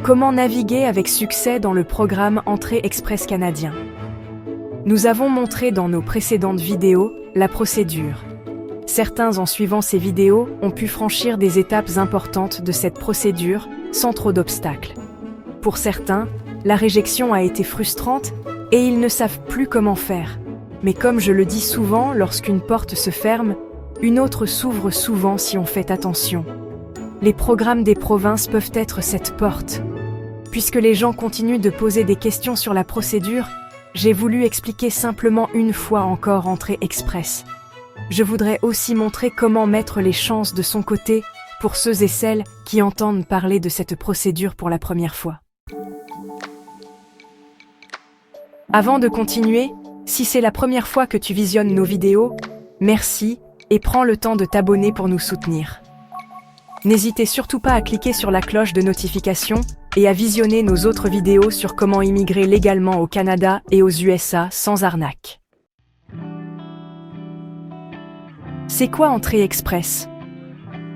Comment naviguer avec succès dans le programme Entrée Express canadien? Nous avons montré dans nos précédentes vidéos la procédure. Certains, en suivant ces vidéos, ont pu franchir des étapes importantes de cette procédure sans trop d'obstacles. Pour certains, la réjection a été frustrante et ils ne savent plus comment faire. Mais comme je le dis souvent, lorsqu'une porte se ferme, une autre s'ouvre souvent si on fait attention. Les programmes des provinces peuvent être cette porte. Puisque les gens continuent de poser des questions sur la procédure, j'ai voulu expliquer simplement une fois encore Entrée Express. Je voudrais aussi montrer comment mettre les chances de son côté pour ceux et celles qui entendent parler de cette procédure pour la première fois. Avant de continuer, si c'est la première fois que tu visionnes nos vidéos, merci et prends le temps de t'abonner pour nous soutenir. N'hésitez surtout pas à cliquer sur la cloche de notification et à visionner nos autres vidéos sur comment immigrer légalement au Canada et aux USA sans arnaque. C'est quoi Entrée Express?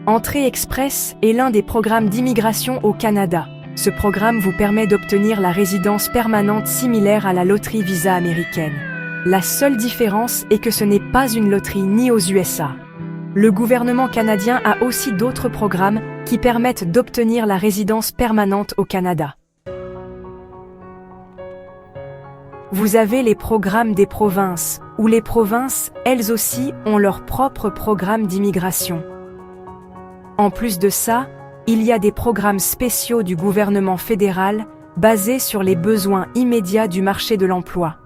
Entrée Express est l'un des programmes d'immigration au Canada. Ce programme vous permet d'obtenir la résidence permanente similaire à la loterie Visa américaine. La seule différence est que ce n'est pas une loterie ni aux USA. Le gouvernement canadien a aussi d'autres programmes qui permettent d'obtenir la résidence permanente au Canada. Vous avez les programmes des provinces, où les provinces, elles aussi, ont leur propre programme d'immigration. En plus de ça, il y a des programmes spéciaux du gouvernement fédéral basés sur les besoins immédiats du marché de l'emploi.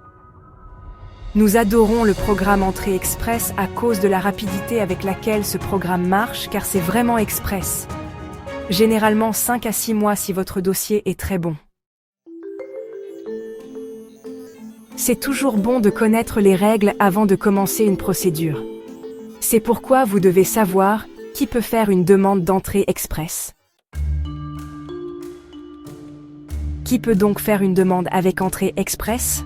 Nous adorons le programme Entrée Express à cause de la rapidité avec laquelle ce programme marche, car c'est vraiment express. Généralement 5 à 6 mois si votre dossier est très bon. C'est toujours bon de connaître les règles avant de commencer une procédure. C'est pourquoi vous devez savoir qui peut faire une demande d'entrée express. Qui peut donc faire une demande avec entrée express?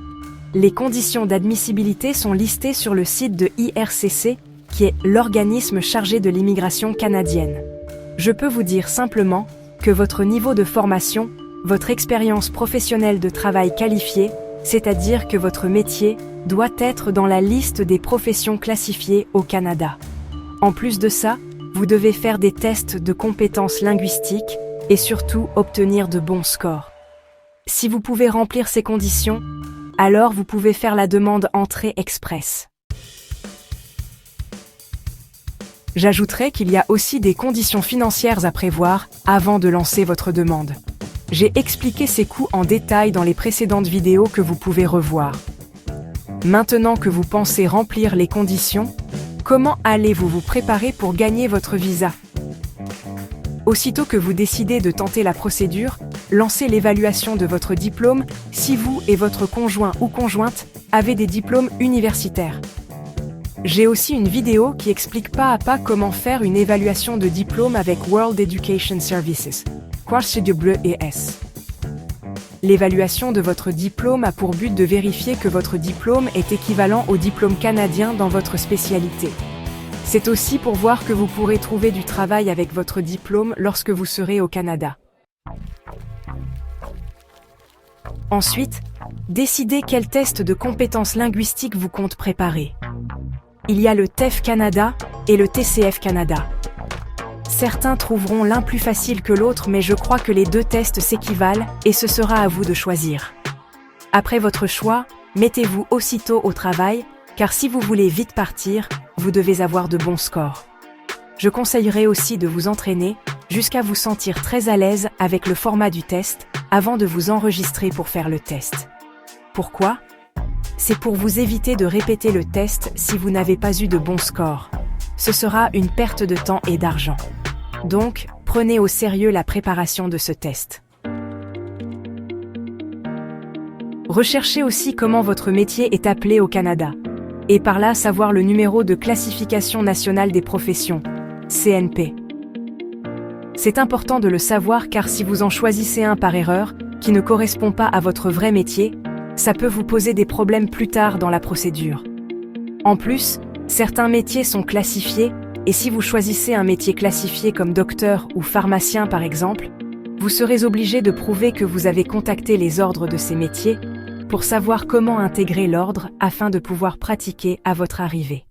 Les conditions d'admissibilité sont listées sur le site de IRCC, qui est l'organisme chargé de l'immigration canadienne. Je peux vous dire simplement que votre niveau de formation, votre expérience professionnelle de travail qualifiée, c'est-à-dire que votre métier doit être dans la liste des professions classifiées au Canada. En plus de ça, vous devez faire des tests de compétences linguistiques et surtout obtenir de bons scores. Si vous pouvez remplir ces conditions, alors vous pouvez faire la demande Entrée Express. J'ajouterai qu'il y a aussi des conditions financières à prévoir avant de lancer votre demande. J'ai expliqué ces coûts en détail dans les précédentes vidéos que vous pouvez revoir. Maintenant que vous pensez remplir les conditions, comment allez-vous vous préparer pour gagner votre visa? Aussitôt que vous décidez de tenter la procédure, lancez l'évaluation de votre diplôme si vous et votre conjoint ou conjointe avez des diplômes universitaires. J'ai aussi une vidéo qui explique pas à pas comment faire une évaluation de diplôme avec World Education Services, QCWES. L'évaluation de votre diplôme a pour but de vérifier que votre diplôme est équivalent au diplôme canadien dans votre spécialité. C'est aussi pour voir que vous pourrez trouver du travail avec votre diplôme lorsque vous serez au Canada. Ensuite, décidez quel test de compétences linguistiques vous compte préparer. Il y a le TEF Canada et le TCF Canada. Certains trouveront l'un plus facile que l'autre, mais je crois que les deux tests s'équivalent et ce sera à vous de choisir. Après votre choix, mettez-vous aussitôt au travail, car si vous voulez vite partir, vous devez avoir de bons scores. Je conseillerais aussi de vous entraîner jusqu'à vous sentir très à l'aise avec le format du test avant de vous enregistrer pour faire le test. Pourquoi? C'est pour vous éviter de répéter le test si vous n'avez pas eu de bons scores. Ce sera une perte de temps et d'argent. Donc, prenez au sérieux la préparation de ce test. Recherchez aussi comment votre métier est appelé au Canada. Et par là savoir le numéro de classification nationale des professions, CNP. C'est important de le savoir car si vous en choisissez un par erreur, qui ne correspond pas à votre vrai métier, ça peut vous poser des problèmes plus tard dans la procédure. En plus, certains métiers sont classifiés, et si vous choisissez un métier classifié comme docteur ou pharmacien par exemple, Vous serez obligé de prouver que vous avez contacté les ordres de ces métiers pour savoir comment intégrer l'ordre afin de pouvoir pratiquer à votre arrivée.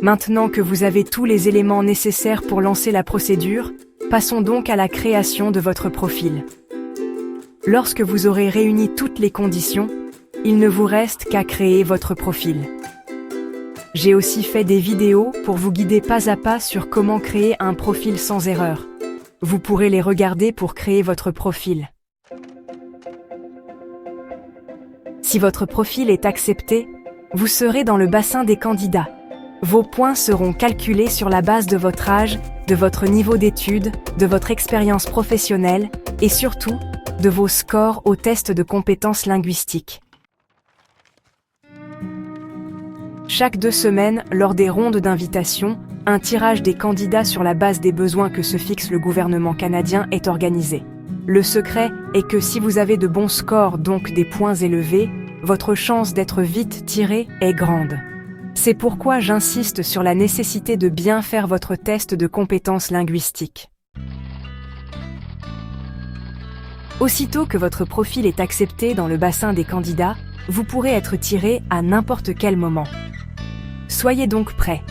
Maintenant que vous avez tous les éléments nécessaires pour lancer la procédure, passons donc à la création de votre profil. Lorsque vous aurez réuni toutes les conditions, il ne vous reste qu'à créer votre profil. J'ai aussi fait des vidéos pour vous guider pas à pas sur comment créer un profil sans erreur. Vous pourrez les regarder pour créer votre profil. Si votre profil est accepté, vous serez dans le bassin des candidats. Vos points seront calculés sur la base de votre âge, de votre niveau d'études, de votre expérience professionnelle et surtout, de vos scores au test de compétences linguistiques. Chaque 2 semaines, lors des rondes d'invitation, un tirage des candidats sur la base des besoins que se fixe le gouvernement canadien est organisé. Le secret est que si vous avez de bons scores, donc des points élevés, votre chance d'être vite tiré est grande. C'est pourquoi j'insiste sur la nécessité de bien faire votre test de compétences linguistiques. Aussitôt que votre profil est accepté dans le bassin des candidats, vous pourrez être tiré à n'importe quel moment. Soyez donc prêts.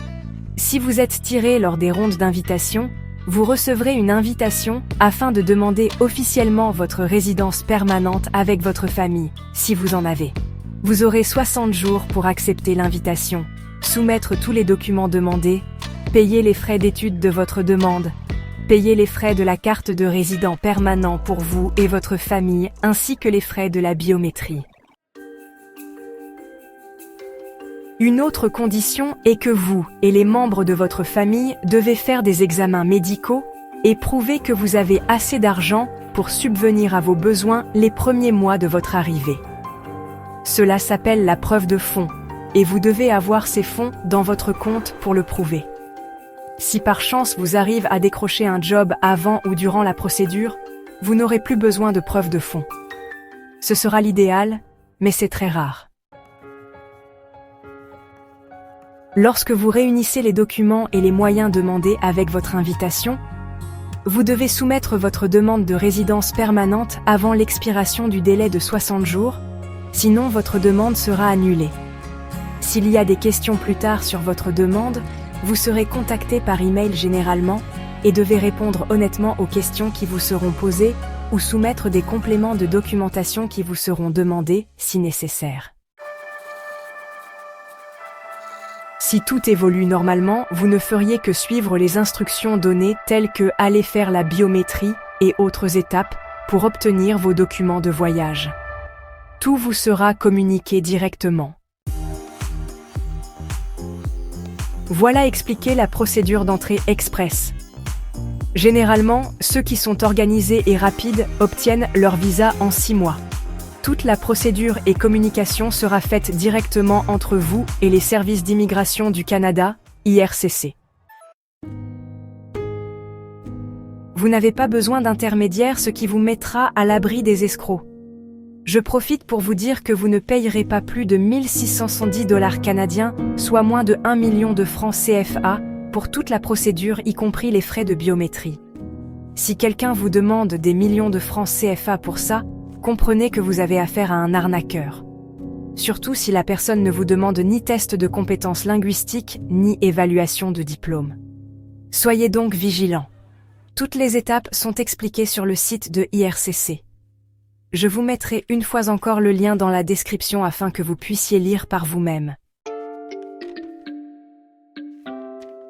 Si vous êtes tiré lors des rondes d'invitation, vous recevrez une invitation afin de demander officiellement votre résidence permanente avec votre famille, si vous en avez. Vous aurez 60 jours pour accepter l'invitation, soumettre tous les documents demandés, payer les frais d'étude de votre demande, payer les frais de la carte de résident permanent pour vous et votre famille, ainsi que les frais de la biométrie. Une autre condition est que vous et les membres de votre famille devez faire des examens médicaux et prouver que vous avez assez d'argent pour subvenir à vos besoins les premiers mois de votre arrivée. Cela s'appelle la preuve de fonds, et vous devez avoir ces fonds dans votre compte pour le prouver. Si par chance vous arrivez à décrocher un job avant ou durant la procédure, vous n'aurez plus besoin de preuve de fonds. Ce sera l'idéal, mais c'est très rare. Lorsque vous réunissez les documents et les moyens demandés avec votre invitation, vous devez soumettre votre demande de résidence permanente avant l'expiration du délai de 60 jours, sinon votre demande sera annulée. S'il y a des questions plus tard sur votre demande, vous serez contacté par email généralement et devez répondre honnêtement aux questions qui vous seront posées ou soumettre des compléments de documentation qui vous seront demandés si nécessaire. Si tout évolue normalement, vous ne feriez que suivre les instructions données telles que aller faire la biométrie et autres étapes pour obtenir vos documents de voyage. Tout vous sera communiqué directement. Voilà expliquer la procédure d'entrée express. Généralement, ceux qui sont organisés et rapides obtiennent leur visa en 6 mois. Toute la procédure et communication sera faite directement entre vous et les services d'immigration du Canada, IRCC. Vous n'avez pas besoin d'intermédiaire, ce qui vous mettra à l'abri des escrocs. Je profite pour vous dire que vous ne payerez pas plus de 1 670 $ canadiens, soit moins de 1 million de francs CFA, pour toute la procédure, y compris les frais de biométrie. Si quelqu'un vous demande des millions de francs CFA pour ça, comprenez que vous avez affaire à un arnaqueur. Surtout si la personne ne vous demande ni test de compétences linguistiques, ni évaluation de diplôme. Soyez donc vigilants. Toutes les étapes sont expliquées sur le site de IRCC. Je vous mettrai une fois encore le lien dans la description afin que vous puissiez lire par vous-même.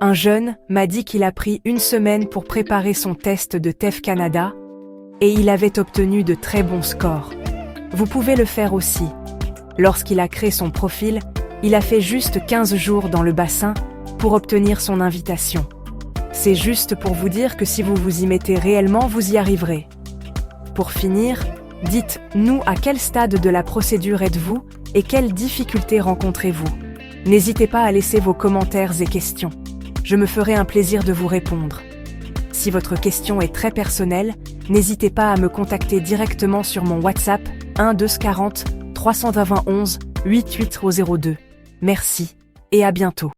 Un jeune m'a dit qu'il a pris 1 semaine pour préparer son test de TEF Canada, et il avait obtenu de très bons scores. Vous pouvez le faire aussi. Lorsqu'il a créé son profil, il a fait juste 15 jours dans le bassin pour obtenir son invitation. C'est juste pour vous dire que si vous vous y mettez réellement, vous y arriverez. Pour finir, dites-nous à quel stade de la procédure êtes-vous et quelles difficultés rencontrez-vous. N'hésitez pas à laisser vos commentaires et questions. Je me ferai un plaisir de vous répondre. Si votre question est très personnelle, n'hésitez pas à me contacter directement sur mon WhatsApp 1 240 391 8802. Merci et à bientôt.